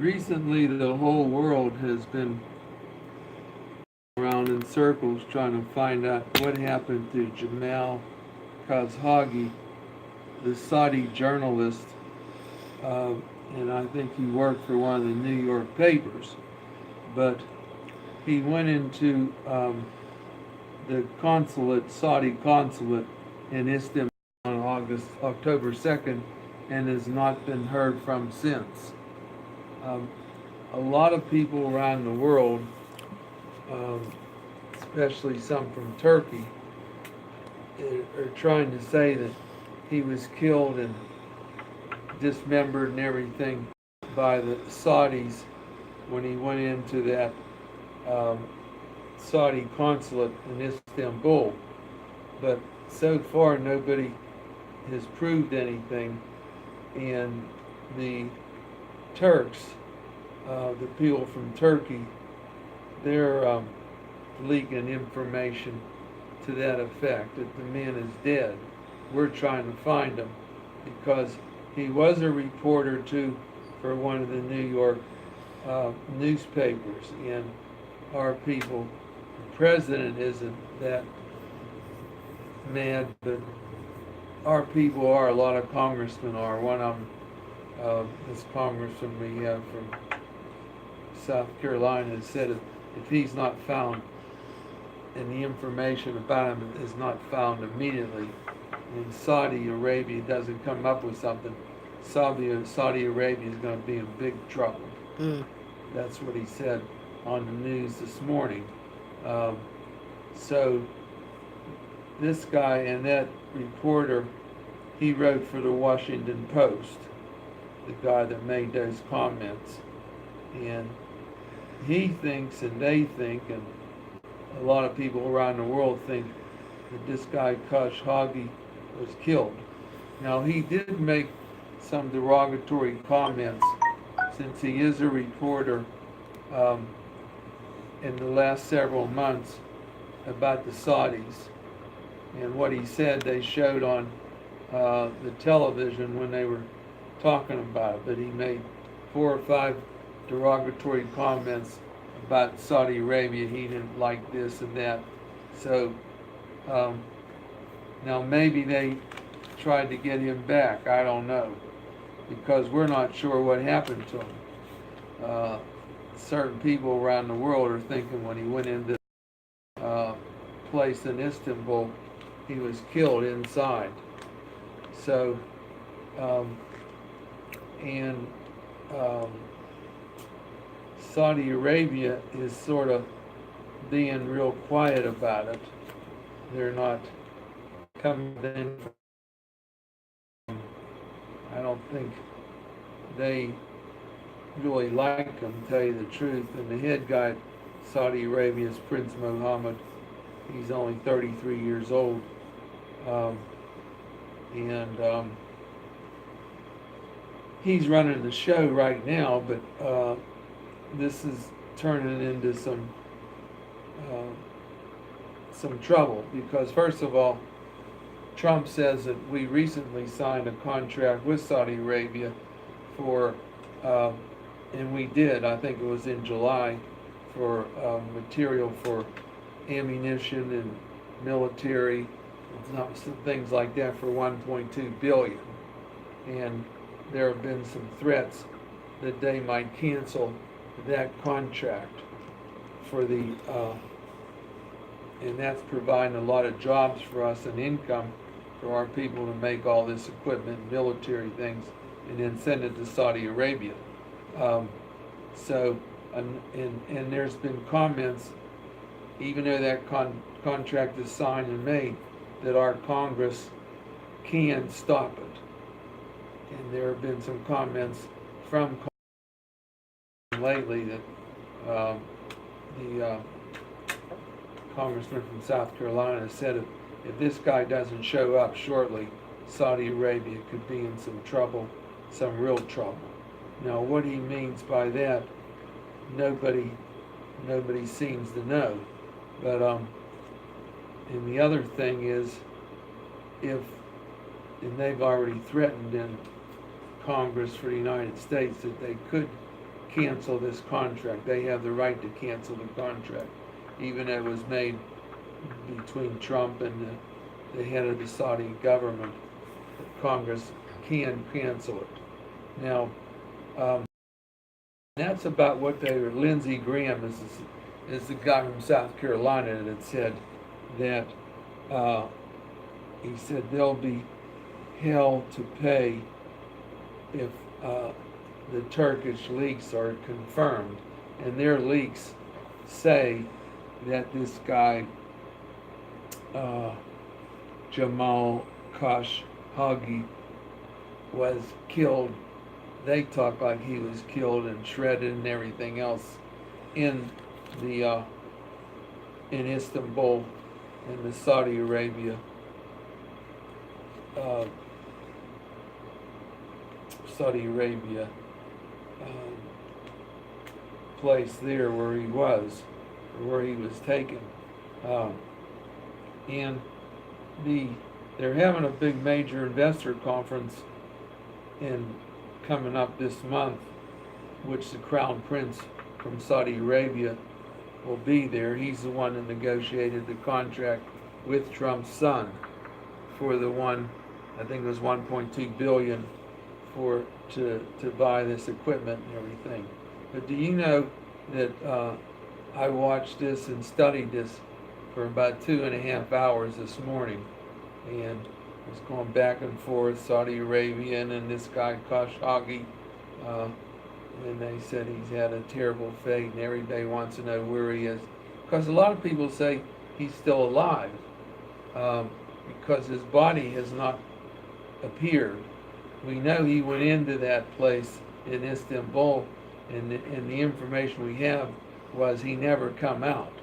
Recently, the whole world has been around in circles trying to find out what happened to Jamal Khashoggi, the Saudi journalist, uh, and I think he worked for one of the New York papers. But he went into the consulate, Saudi consulate in Istanbul on October 2nd, and has not been heard from since. Um, a lot of people around the world, um, especially some from Turkey, are trying to say that he was killed and dismembered and everything by the Saudis when he went into that um, Saudi consulate in Istanbul. But so far, nobody has proved anything, and the Turks, the people from Turkey, they're leaking information to that effect that the man is dead. We're trying to find him because he was a reporter too for one of the New York newspapers, and our people, the president isn't that mad, but our people are. A lot of congressmen are. One of them, this congressman we have from South Carolina, has said if he's not found and the information about him is not found immediately, and Saudi Arabia doesn't come up with something, Saudi Arabia is going to be in big trouble. Mm. That's what he said on the news this morning. So this guy and that reporter, he wrote for the Washington Post, the guy that made those comments. And he thinks, and they think, and a lot of people around the world think that this guy Khashoggi was killed. Now, he did make some derogatory comments, since he is a reporter, in the last several months about the Saudis. And what he said they showed on the television when they were talking about it. But he made 4 or 5 derogatory comments about Saudi Arabia. He didn't like this and that. So now maybe they tried to get him back. I don't know, because we're not sure what happened to him. Certain people around the world are thinking when he went into place in Istanbul, he was killed inside. So, and Saudi Arabia is sort of being real quiet about it. They're not coming in. I don't think they really like him, to tell you the truth. And the head guy at Saudi Arabia is Prince Mohammed. He's only 33 years old. He's running the show right now, but this is turning into some trouble, because first of all, Trump says that we recently signed a contract with Saudi Arabia for, and we did, I think it was in July, for material for ammunition and military, some things like that, for 1.2 billion. And there have been some threats that they might cancel that contract for the, and that's providing a lot of jobs for us and income for our people to make all this equipment, military things, and then send it to Saudi Arabia. And there's been comments, even though that contract is signed and made, that our Congress can stop it. And there have been some comments from Congress lately that the congressman from South Carolina said if this guy doesn't show up shortly, Saudi Arabia could be in some trouble, some real trouble. Now, what he means by that, nobody seems to know. But and the other thing is, and they've already threatened in Congress for the United States that they could cancel this contract. They have the right to cancel the contract, even though it was made between Trump and the head of the Saudi government. Congress can cancel it. Now, that's about what they were. Lindsey Graham is the guy from South Carolina that said that he said they'll be held to pay if the Turkish leaks are confirmed, and their leaks say that this guy Jamal Khashoggi was killed. They talk like he was killed and shredded and everything else in the in Istanbul, in the Saudi Arabia place there where he was taken, and they're having a big major investor conference coming up this month, which the Crown Prince from Saudi Arabia will be there. He's the one that negotiated the contract with Trump's son for the I think it was 1.2 billion to buy this equipment and everything. But do you know that I watched this and studied this for about 2.5 hours this morning, and was going back and forth, Saudi Arabia and this guy Khashoggi, and they said he's had a terrible fate, and everybody wants to know where he is, because a lot of people say he's still alive, because his body has not appeared. We know he went into that place in Istanbul, and the information we have was he never come out.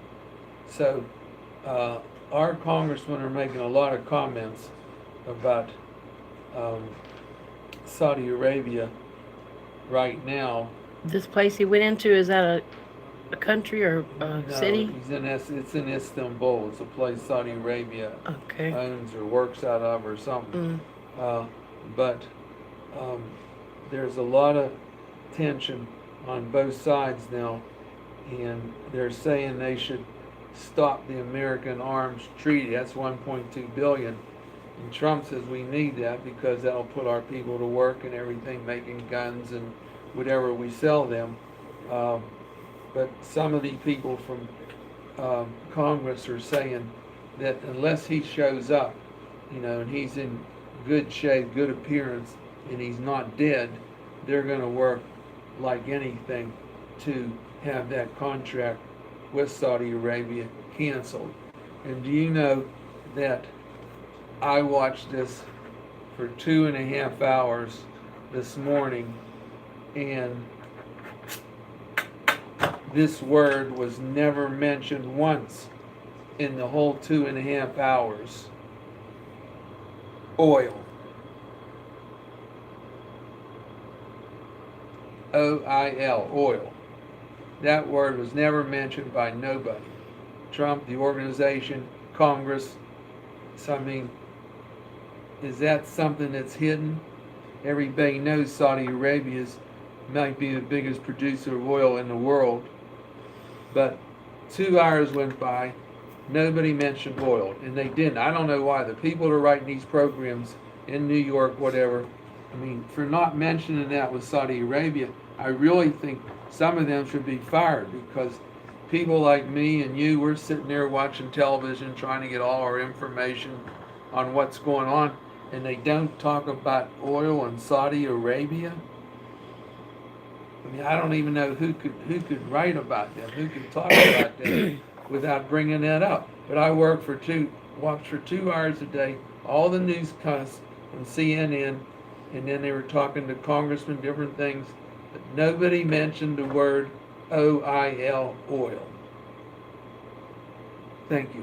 So our congressmen are making a lot of comments about Saudi Arabia right now. This place he went into, is that a country or a city? It's in Istanbul. It's a place Saudi Arabia owns or works out of or something. But there's a lot of tension on both sides now, and they're saying they should stop the American arms treaty. That's 1.2 billion. And Trump says we need that because that'll put our people to work and everything, making guns and whatever we sell them. But some of the people from Congress are saying that unless he shows up, and he's in good shape, good appearance, and he's not dead, they're going to work like anything to have that contract with Saudi Arabia canceled. And do you know that I watched this for 2.5 hours this morning, and this word was never mentioned once in the whole 2.5 hours. Oil. O-I-L, oil. That word was never mentioned by nobody. Trump, the organization, Congress. So, I mean, is that something that's hidden? Everybody knows Saudi Arabia might be the biggest producer of oil in the world. But 2 hours went by, nobody mentioned oil, and they didn't. I don't know why. The people that are writing these programs in New York, whatever, I mean, for not mentioning that with Saudi Arabia, I really think some of them should be fired, because people like me and you, we're sitting there watching television trying to get all our information on what's going on, and they don't talk about oil in Saudi Arabia. I mean, I don't even know who could write about them, who could talk about them without bringing that up. But I watch for 2 hours a day, all the newscasts from CNN, and then they were talking to congressmen, different things, but nobody mentioned the word oil. Thank you.